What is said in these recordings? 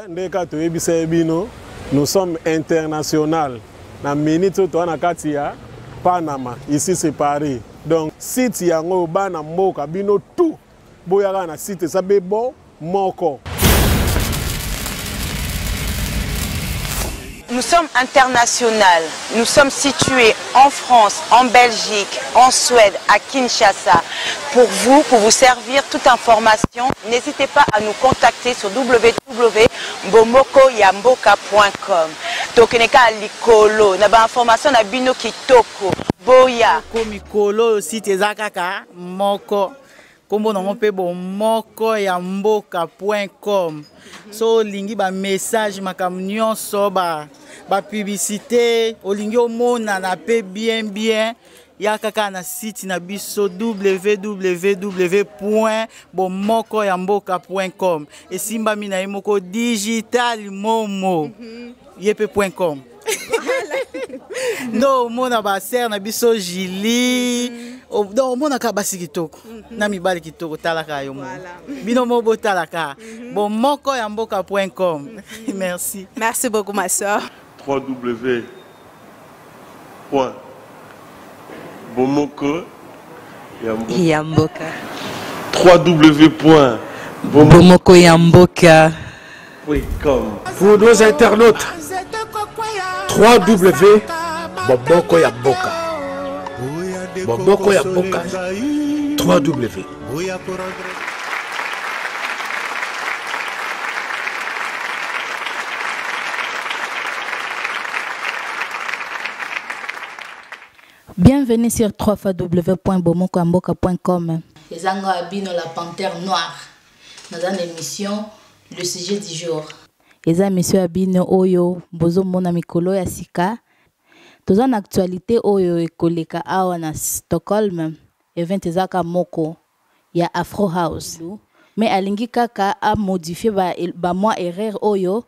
ndeka toyebisa ebino nous sommes international na minute to na kati ya Panama ici c'est Paris donc site yango bana mboka bino tout boyaka na site ça bebo moko. Nous sommes international. Nous sommes situés en France, en Belgique, en Suède, à Kinshasa. Pour vous servir toute information, n'hésitez pas à nous contacter sur www.bomokoyamboka.com. Tokeneka likolo, na ba information na bino kitoko. Boya. Komikolo site zakaka moko. Kombo nango pe bomokoyamboka.com. So lingi ba message makam nyonso ba publicité olingi omona na pe bien ya kaka na site na biso www.bomokoyamboka.com esimba mina yemoko digital momo yepe.com. No mona ba ser na biso Jili do mona ka basi kitoko na mibali kitoko talaka yo mo bino mo bo talaka bomokoyamboka.com. Merci. Merci beaucoup ma soeur. www.bomokoyamboka. www.bomokoyamboka.com. Pour nos internautes, www.bomokoyamboka. Bomokoyamboka. www. Bienvenue sur www.bomokoyamboka.com. Les Anglo Abino, la panthère noire. Dans une émission, le sujet du jour. Les émissions Abino Oyo, Bozo Mona Mikolo Yasika. Dans une actualité Oyo Ekoleka Awa na Stockholm, event ezaka moko ya Afro House. Mais alingi kaka a modifié ba moi erreur Oyo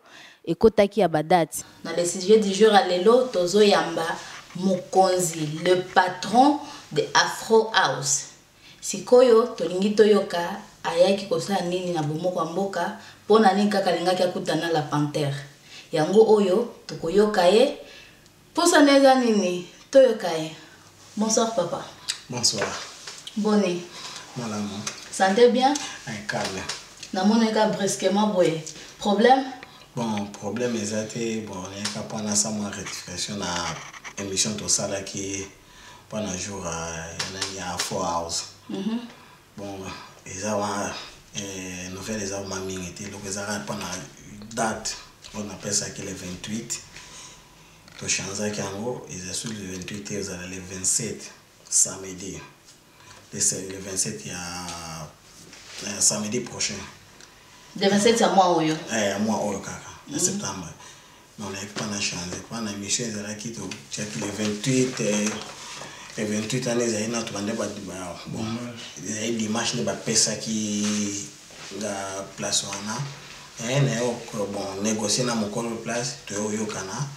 ekotaki ya badate. Dans le sujet du jour à Lelo, Tozo Yamba Mokonzi, le patron de Afro House. Sikoyo tolingi toyoka ayaki kosala nini na Bomokoyamboka pona nini kaka lingaki akutana la panthère. Yango oyo tokoyoka ye posa neza nini toyoka ye. Bonsoir papa. Bonsoir. Bonne. Madame. Santé bien? Calme. Na moneka brusquement boye. Problème? Bon, problème exacté bon, on est capable de faire une rectification na émission tout ça là qui pendant jour il y a Afro House. Bon, ils ont nouvelle les ont mamie était donc ils ont pendant date on appelle ça que le 28 to changer kango ils sont le 28 et ils allaient le 27 samedi. Le 27 il y a samedi prochain. Le 27 c'est moi oyo. Moi oyo kaka en septembre. On n'a pas changé pendant l'émission ils allaient quitter le 28 et 28 années ils ont demandé bon il y a dimanche ne pas pesa qui la place wana bon négocier na mokolo place to yo kana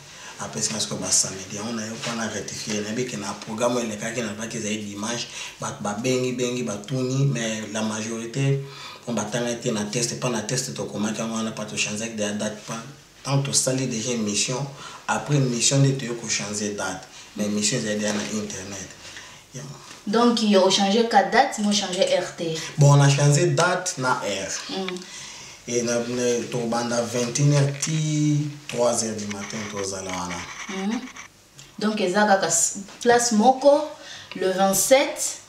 après c'est parce que samedi on a pas rectifier na bi que na programme ile kaka na pas qu'ils aient dimanche ba bengi batuni mais la majorité on batanga été na test pas na test to comment on n'a pas to changer de date pas tant to salir déjà une mission après une mission de te ko changer date mais mission c'est déjà na internet. Donc ils ont changé 4 dates, ils ont changé RT. Bon on a changé date na R. Et na to banda 21h 3h du matin to zalawana. Donc ils ont place moko le 27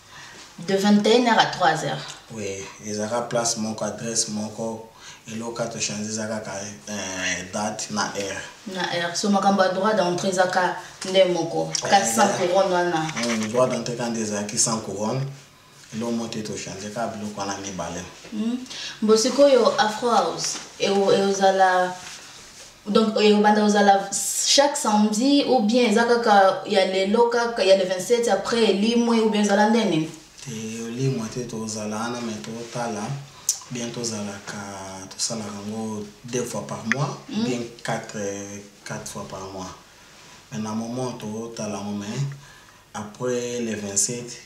de 21h à 3h. Oui, ils ont place moko adresse moko et là quand tu changes zaka date na R. Na R so makamba droit d'entrée zaka nde moko 400 couronnes wana. Droit d'entrée quand des aki 100 couronnes. Lo monte to changer ka bilo kwa na mibale. Mbosiko yo Afro House et ozala donc banda ozala chaque samedi ou bien ezaka il y a les loka il y a le 27 après limwe ou bien zala ndene. Limwe te to ozala na mais to tala bientôt zala ka to sala rango 2 fois par mois bien 4 fois par mois. Mais na moment to tala moment après le 27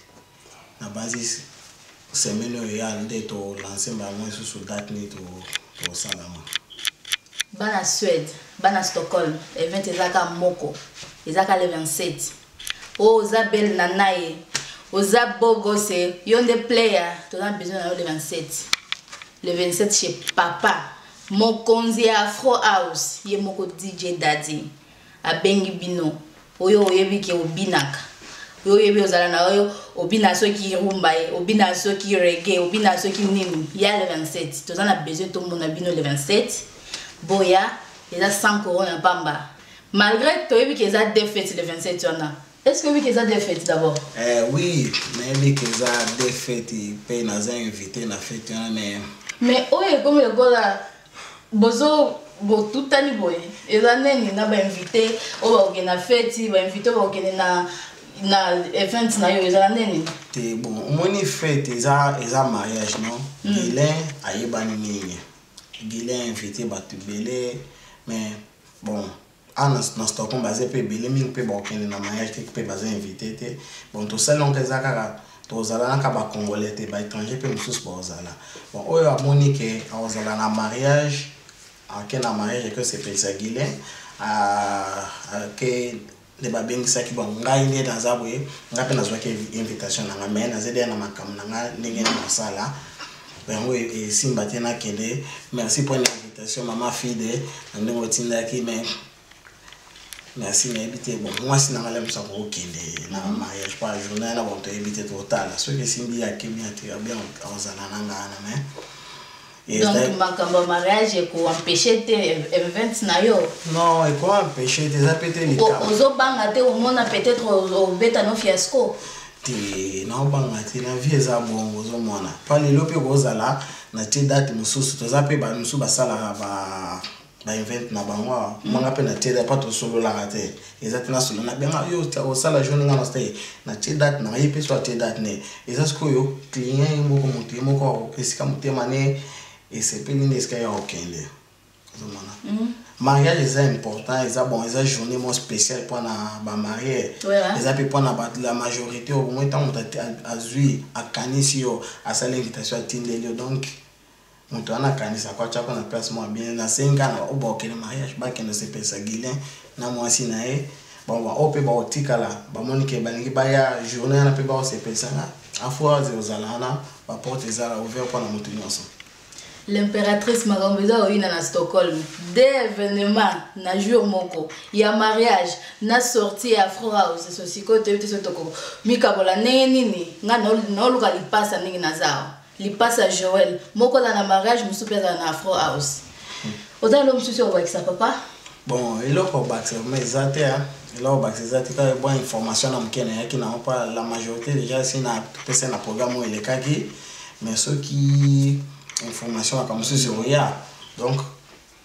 na base semaine il y a des to lancer ba moi sous date ni to salama. bana Suède, bana Stockholm, event ezaka moko, ezaka le 27. Oza belle nanaye, oza bogose, yonde player, tu as besoin de le 27. Le 27 chez papa, mokonzi Afro House, ye moko DJ Daddy, abengi bino, oyo oyebi ke obinaka. Oyo oyebi ozala na oyo, obina soki rumba, obina soki reggae, obina soki nini, ya le 27. Tu as besoin de tout le monde bino le 27. Boya, il y a 100 couronnes en pamba. Malgré que tu aies des fêtes le 27, tu en as. Est-ce que oui, qu'il y a des fêtes d'abord? Oui, mais qu'il y a des fêtes, il peut nous inviter à la fête. Mais oui, comme le gars là, bozo, tout le temps, il y a des invité, on va fête, il va inviter, on va na event na yo ezala nini te bon moni fête eza mariage non Guilain ayebani nini Guilain invité batu belé mais bon na Stockholm basé pe belé mingi pe ba okende na mariage te pe basé invité te bon to salon que za kaka to zala na ka ba congolais te ba étranger pe mususu ba ozala bon oyo amoni ke ozala na mariage na mariage que c'est Pelsa Guilain que les babins qui sont ngai dans za boye ngape na zwake invitation na ngame na zede na makam na nga ndenge na sala ben oui simba tena kende merci pour l'invitation maman fide ndenge otinda ki mais merci mais habité bon moi si na ngala msa ko kende na mariage pas journée na bon to habité total so que simbi ya kemi ati bien ozana na ngana mais donc makambo mariage ko empêcher te event na yo non et quoi empêcher des apéter ni ka ozo banga te o mona peut-être au beta no fiasco te na banga te na vie za bongo ozo mona pa le lope ko zala na te date mususu to zape ba musu ba sala ba event na bangwa manga pe na te da pa to solo la rate exactement na solo na benga yo ta o sala journée na stay na te date na yepe so te date ne exactement yo client mo ko monter mo ko esika mutema ne et c'est pas une escale à aucun lieu. Mariage est important, c'est bon, c'est une journée moins spéciale pour la mariée. C'est pour la majorité au moins tant à Zui, à Canisio, à sa l'invitation à Tindelio donc on tourne à Canis à quoi tu as qu'on a place moins bien na 5 ans au bord que le mariage ba que ne se Pelsa Guilain na moi si nae bon va au pe ba otika là ba monique ba ngi ba ya journée na pe ba se Pelsa na a fois aux alana ba porte ezala ouvert pour la monter ensemble. L'impératrice Marambeza oyi na Stockholm des événements na jour moko ya mariage na sortie Afro House so sikote yote so toko mikabola nini nga no luka lipasa ningi na zao lipasa Joël moko na mariage musupeza na Afro House oza lo msusi o bakisa papa bon eloko bakisa mais zate hein eloko bakisa zate ka bonne information na mkene yaki na pas la majorité déjà si na pesa na programme ele kaki mais ceux qui information comme ça sur ya donc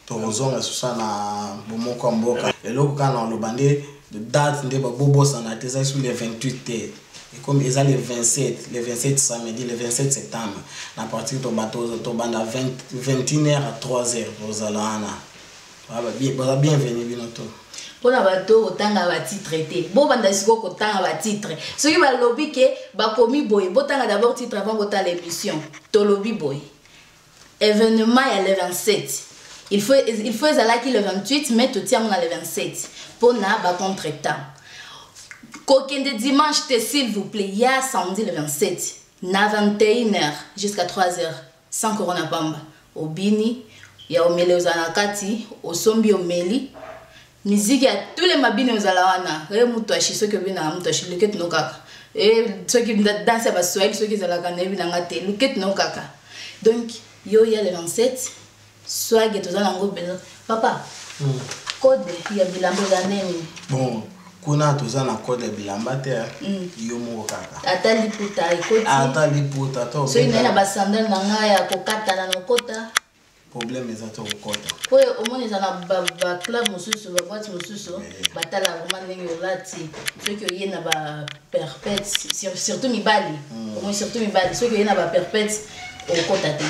tozonga susa na bomoko mboka eloko kana lo bande de date nde ba bobo sana teza sur les 28 et comme ils ont les 27 samedi le 27 septembre à partir de bateau to banda 21h à 3h aux alana ba bienvenue binoto pona bato otanga ba titre te bo banda siko ko tanga ba titre soki ba lobby ke ba komi boy botanga d'abord titre avant bota l'émission to lobby boy événement il y a le 27 il faut ezalaki le 28 mais tout tient on a le 27 pour na ba contretemps kokende dimanche te s'il vous plaît il y a samedi le 27 na 21h jusqu'à 3h sans corona pamba obini ya omele ozana kati osombi omeli musique ya tous les mabine ozala wana re muto achiso ke bina muto achilo ket no kaka et ceux qui dansent ba swahili ceux qui zala kana bina ngate luket no kaka donc yo il y a le 27 soit que tous en besoin papa code ya bilamba za nini bon kuna tous en code ya bilamba te yo mo kaka atali puta to so ina ba sandal na nga ya kokata na nokota problème est à kokota ko au moins ils en ba club mususu ba boîte mususu batala vraiment ndenge olati ceux qui yena ba perpète surtout mibali au moins surtout mibali ceux qui yena ba perpète au kota te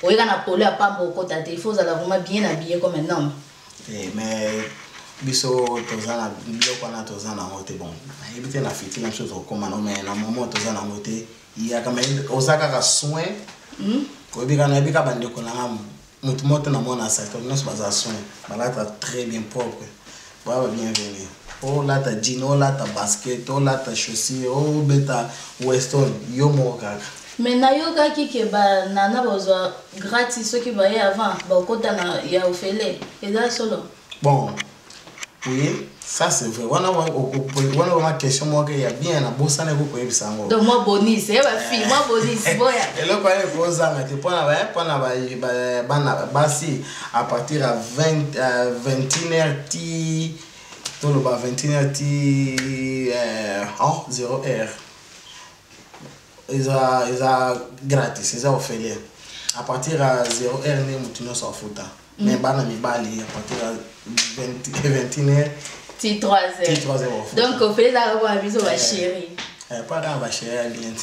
oui, quand on a polé à pas beaucoup de il faut vraiment bien habillé comme un homme. Mais biso tozana biloko na tozana ngote bon. Ebite na fiti na chose comme na mais na moment tozana ngote il y a quand même osaka ka soin. Ko bika na bika bande ko na mutu moto na mona secteur nous baza soin balata très bien propre voilà bienvenue oh là ta jean oh là ta basket oh là ta chaussure oh beta weston yo mo kaka mais na yo kaki ke ba nana bazwa gratis ce qui va y avant ba kota na ya ofele et là solo bon oui ça c'est vrai on a ma question moi qu'il y a bien na bossa na ko ko ebisango donc moi bonus e ba fille moi bonus boya et là quoi ko zanga te pona ba basi à partir à 21h ti tout le bas 21h ti 0h ils a gratis ils a offert à partir à 0h ne mutuno sa futa mais bana mi bali à partir à 21h ti 3h donc on fait ça pour aviso ba chérie pas dans ba chérie bien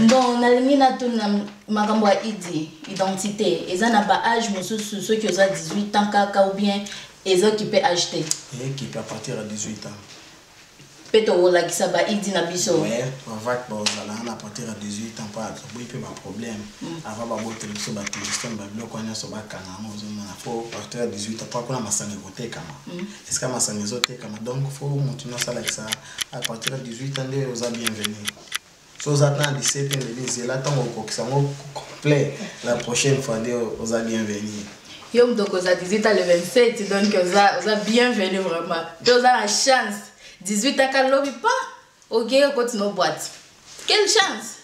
bon na lingina tuna makambo ya identité eza na ba âge mosusu ceux qui ont 18 ans kaka ou bien eza qui peut acheter et qui peut à partir à 18 ans peto wala ki saba idi na biso ouais on va à partir à 18 ans pas il peut pas problème avant ba bote biso ba téléphone ba bloc on so ba kana mo zo na faut partir à 18 ans pas kuna masanga côté kama est-ce que masanga zote kama donc faut continuer ça là ça à partir à 18 ans les aux bienvenue so ça attend 17 ans les là tant au ça complet la prochaine fois les aux bienvenue yo mdoko za 18 ans le 27 donc aux bienvenue vraiment donc la chance 18 ans qu'à lobby pas ok continue boîte quelle chance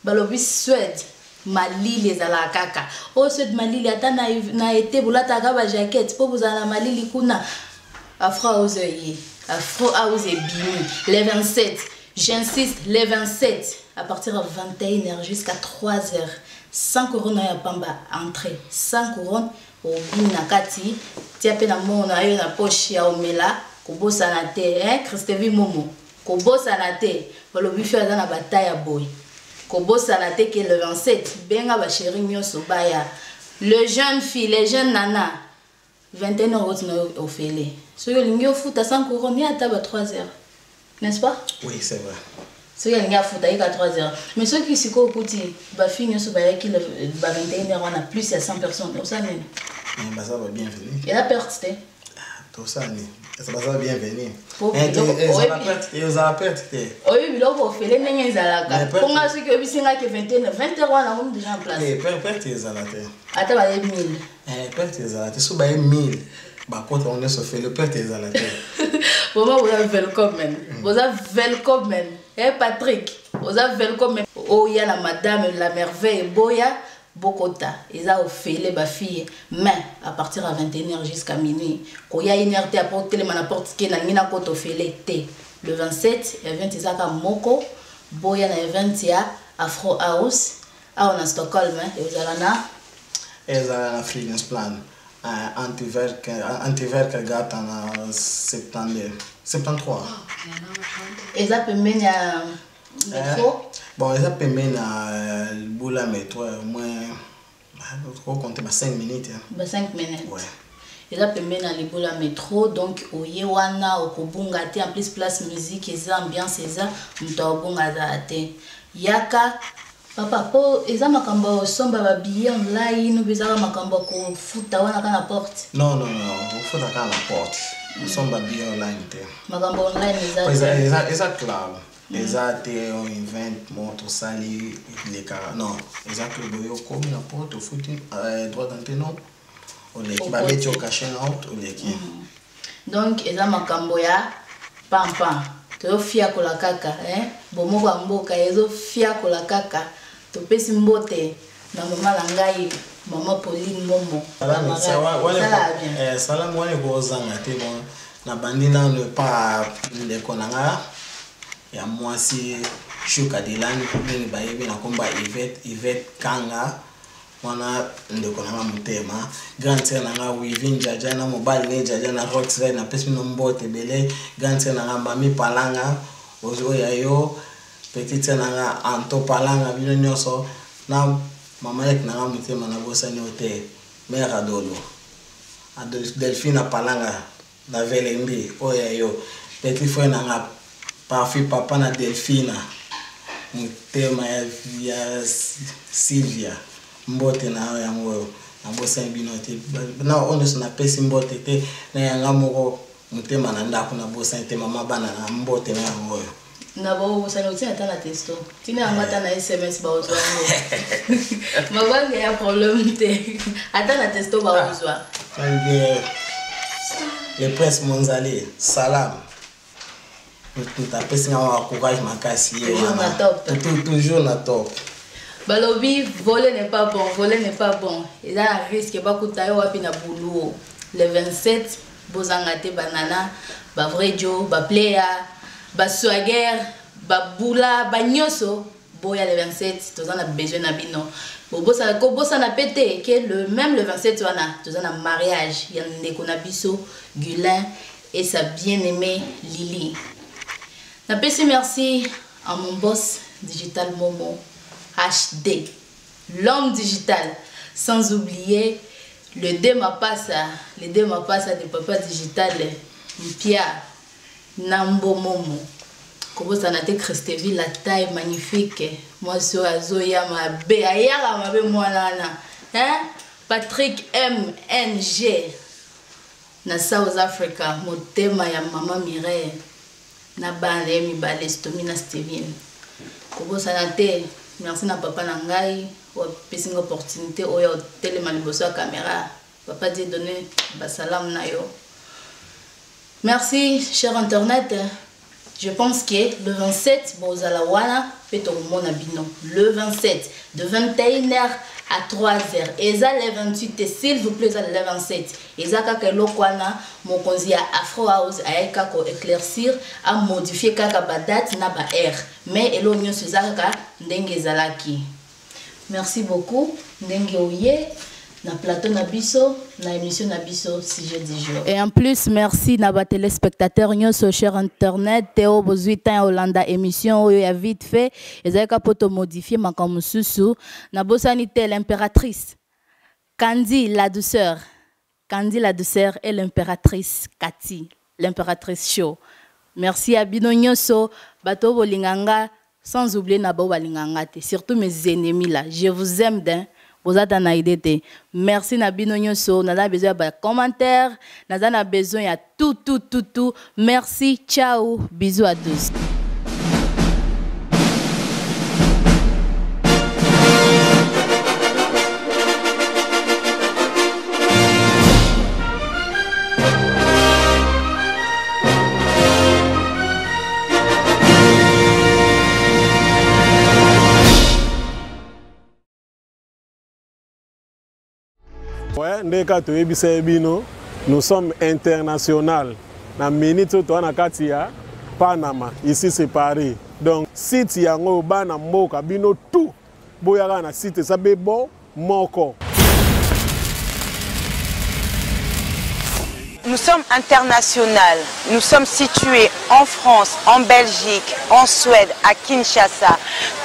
balobi Suède Mali les ala kaka oh Suède Mali ata na été bolata ka ba jaquette pour vous ala Mali kuna Afro House et bini les 27 j'insiste les 27 à partir de 21h jusqu'à 3h 100 couronnes ya pamba entrée 100 couronnes au bina kati tia pe na mona yo na poche ya omela kobosa na te Christevi Momo kobosa na te balobi fi aza na bataille ya boy kobosa na te que le 27 benga ba chérie nyoso baya le jeune fille les jeunes nana 21 euros au félé so yo lingi ofuta 100 couronnes ya ta ba 3h n'est-ce pas oui c'est vrai so yo lingi afuta ika 3h mais ceux qui siko kuti ba fille nyoso baya ki ba 21 euros on a plus de 100 personnes au ça nene mais ça va bien venir et la perte tout ça ni ça va bien venir et vous avez perte oui biloko ofele ndenge ezalaka ponga soki obisinga ke 21 20 euros na comme déjà en place perte ezalaka ata ba 1000 perte ezalaka so ba 1000 ba contre on se fait le perte ezalaka vraiment vous avez welcome et Patrick vous avez welcome oh il y a la madame la merveille boya Bokota, ils ont fait les filles, mais à partir de 21h jusqu'à minuit, quand il y a une heure à porter les n'importe qui n'a pas koto fait l'été. Le 27, event ils ont Moko, Boya na event ya Afro House, on a Stockholm et vous allez na. Ils ont un freelance plan, antiverk gata na 73. Ils ont permis à métro. Bon, ils ont permis à boula métro au moins, on compte 5 minutes. 5 minutes. Ouais. Ils ont permis à boula métro, donc au Yewana, au Kobunga, en plus place musique, et ça ambiance, et ça, Mtobunga Zate. Yaka, papa, po, ils ont makambo somba ba billet online, ou bizarre makambo ko futa wana kana porte. Non, futa kana porte. Somba billet online. Makambo online, ils ont cloud. Exact, on invente, montre, sali, les cas. Non, exact, le boyo comme la porte, au foot, droit d'antenne, on les qui va mettre au cachet out, on les qui. Donc, ils ont makamboya, pampa. Tu es fier pour la caca, hein? Bon, moi, mboka, ils ont fier pour la caca. Tu peux si mbote, na maman langai, maman Pauline Momo. Salam, on est beau zanga, t'es bon. Na bandina ne pas les konanga. Ya mwasi shuka dilani kubini bayebi na komba Yvette Kanga wana ndeko na mutema grand sœur na Wivin Jaja na mobile ne Jaja na Roxray na pesi no mbote bele grand sœur na Mami Palanga ozo ya yo petite sœur na Anto Palanga bino nyoso na mama yake na mutema na bosa ni hotel mère adolo Delphine Palanga na Velembi oya yo petit frère na Parfait papa na Delphina mutema ya Sylvia mbote na yango nabosa bino te na ondo na pesi mbote te na yanga moko mutema na ndako nabosa te mama bana na mbote na yango yo na bo ça nous tient à testo tina amata na SMS ba ozo mabanga ya problème te ata na testo ba ozo le prince Monzali salam tout à pesi na courage makasi toujours na top balobi voler n'est pas bon, voler n'est pas bon. Et là, un risque, pas coûter wapi na boulot. Le 27, bozangate banana, ba vrai Joe, ba playa, ba swagger, ba boula, ba nyoso. Boya le 27, tous on a besoin na bino. Bosa na pété, que le même le 27 on a, tous on a mariage. Il y a ndeko na biso, Gulin et sa bien-aimée Lily. Na pesi merci à mon boss Digital Momo. HD, l'homme digital, sans oublier le Demapasa de Papa Digital, Mpia, Nambo Momo. Comment ça n'a été Christeville, la taille magnifique. Moi, sur Azoya, ma béaya, ma bé moi hein? Patrick MNG, na South Africa, mon thème ya Maman Mireille, na bande mi balestomi na Steven. Comment ça n'a été merci na papa nangai ou pesi une opportunité ou yo téléma liboso caméra papa dit donner basalam na yo. Merci cher internet. Je pense que le 27 bozala wana peto mona bino le 27 de 21h à 3h et ça le 28 s'il vous plaît ça le 27 et ça kaka lokwana mokonzi ya Afro House ayeka ko éclaircir à modifier kaka ba date na ba heure mais elo nyonso zaka ndenge zalaki. Merci beaucoup ndenge oye na plateau na biso na émission na biso sujet du jour. Et en plus merci na ba téléspectateurs nyonso cher internet Théo Bozuitan Hollanda émission oyo ya vite fait ezaka poto modifier makambo susu na bosanité l'impératrice Candy la douceur et l'impératrice Cathy l'impératrice show. Merci à bino nyonso bato bolinganga sans oublier na ba balinganga te surtout mes ennemis là je vous aime d'un. Vous êtes en idée. Merci Nabino Nyonso. Nous avons besoin de commentaires. Nous avons besoin de tout. Merci. Ciao. Bisous à tous. Ouais, ndeka toyebisa bino, nous sommes international. Na minute to na katia Panama, ici c'est Paris. Donc site yango bana mboka bino tout boyaka na site ça be bon moko. Nous sommes international. Nous sommes situés en France, en Belgique, en Suède, à Kinshasa.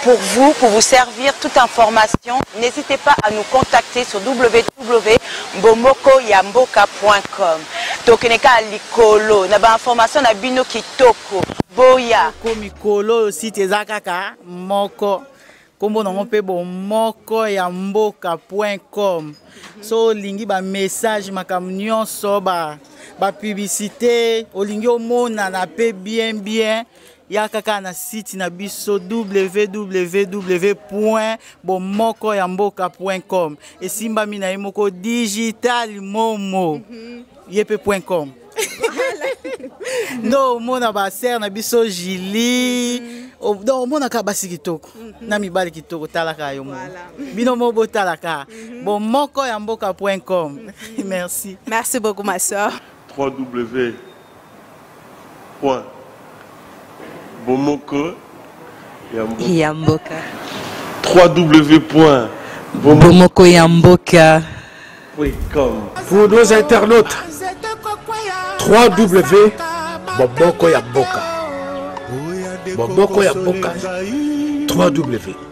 Pour vous servir toute information, n'hésitez pas à nous contacter sur www.bomokoyamboka.com. Tokeneka likolo, na ba information na bino kitoko. Boya. Mikolo site ezakaka moko. Kombo nango pe bomokoyamboka.com. So lingi ba message makambo nyonso ba publicité olingi omona na pe bien ya kaka na site na biso www.bomokoyamboka.com et simba mina yemoko digital momo yepe.com. No mona ba ser na biso Jili do mona ka basi kitoko na mibali kitoko talaka yo mo bino mo botalaka bomokoyamboka.com. Merci beaucoup ma soeur. www.bomokoyamboka. www.bomokoyamboka.com. Pour nos internautes, www.bomokoyamboka. Bomokoyamboka. www.